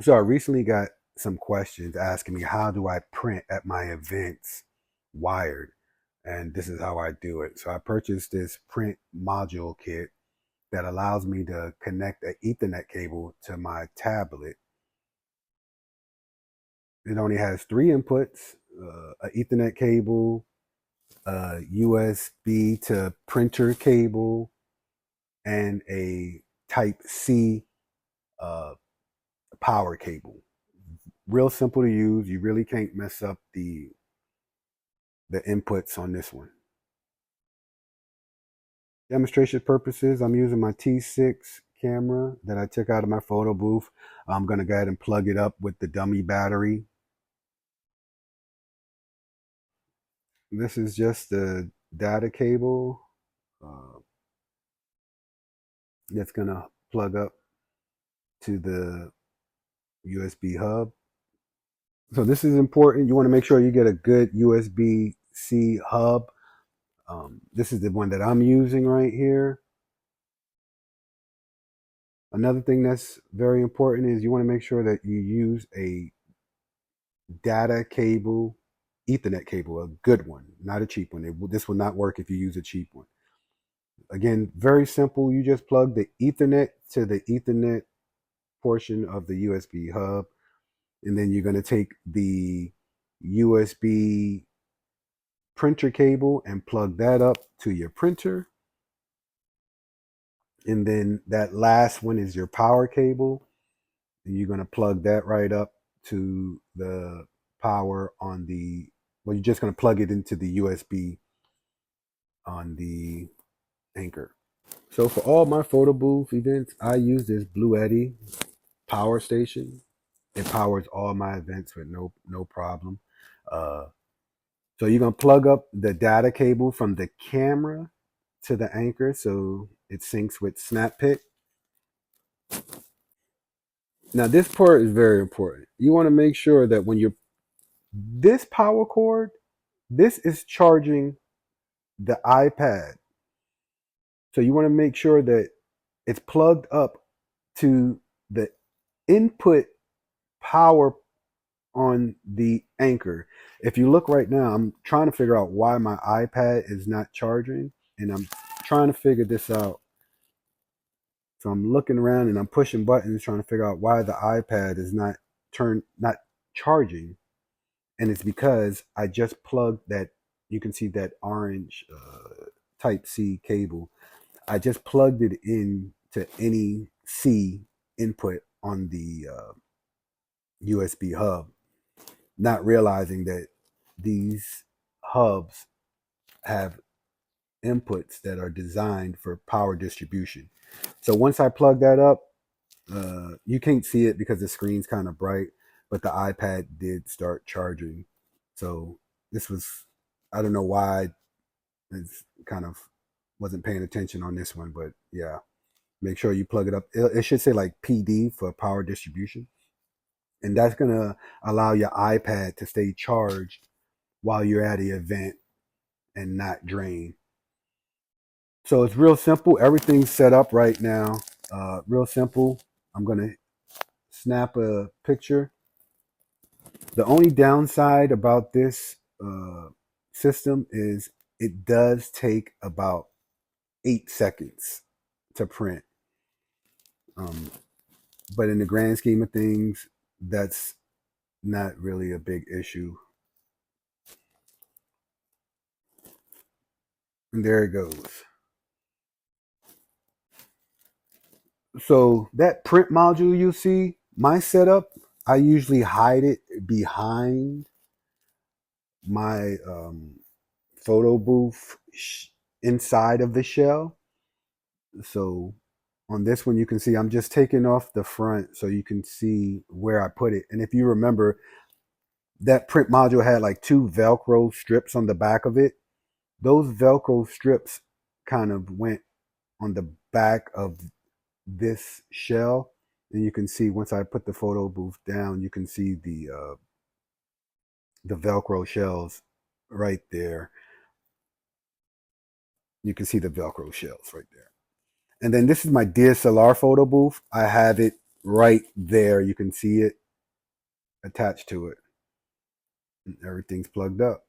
So I recently got some questions asking me how do I print at my events wired, and this is how I do it. So I purchased this print module kit that allows me to connect an Ethernet cable to my tablet. It only has three inputs: an Ethernet cable, a USB to printer cable, and a Type C uh, power cable. Real simple to use. You really can't mess up the inputs on this one. Demonstration purposes, I'm using my T6 camera that I took out of my photo booth. I'm going to go ahead and plug it up with the dummy battery. This is just the data cable uh, that's going to plug up to the USB hub. So this is important. You want to make sure you get a good USB-C hub. This is the one that I'm using right here. Another thing that's very important is you want to make sure that you use a data cable, Ethernet cable, a good one, not a cheap one. This will not work if you use a cheap one. Again, very simple. You just plug the Ethernet to the Ethernet portion of the USB hub, and then you're going to take the USB printer cable and plug that up to your printer. And then that last one is your power cable. And you're going to plug that right up to the power on the, well, you're just going to plug it into the USB on the Anchor. So for all my photo booth events, I use this Bluetti power station. It powers all my events with no problem. Uh, so you're gonna plug up the data cable from the camera to the Anchor, so it syncs with SnapPic. Now this part is very important. You want to make sure that when you're this power cord, this is charging the iPad. So you want to make sure that it's plugged up to the input power on the Anchor. If you look right now, I'm trying to figure out why my iPad is not charging, and I'm trying to figure this out. So I'm looking around and I'm pushing buttons trying to figure out why the iPad is not charging, and it's because I just plugged that. You can see that orange Type C cable. I just plugged it in to any C input on the USB hub, not realizing that these hubs have inputs that are designed for power distribution. So once I plug that up, you can't see it because the screen's kind of bright, but the iPad did start charging. So this was, I don't know why it's kind of wasn't paying attention on this one, but yeah, make sure you plug it up. It should say like PD for power distribution. And that's going to allow your iPad to stay charged while you're at the event and not drain. So it's real simple. Everything's set up right now. Real simple. I'm going to snap a picture. The only downside about this system is it does take about 8 seconds to print. Um, but in the grand scheme of things, that's not really a big issue. And there it goes. So that print module you see, my setup, I usually hide it behind my photo booth inside of the shell. So on this one, you can see I'm just taking off the front so you can see where I put it. And if you remember, that print module had like two Velcro strips on the back of it. Those Velcro strips kind of went on the back of this shell. And you can see once I put the photo booth down, you can see the Velcro shells right there. You can see the Velcro shells right there. And then this is my DSLR photo booth. I have it right there. You can see it attached to it. Everything's plugged up.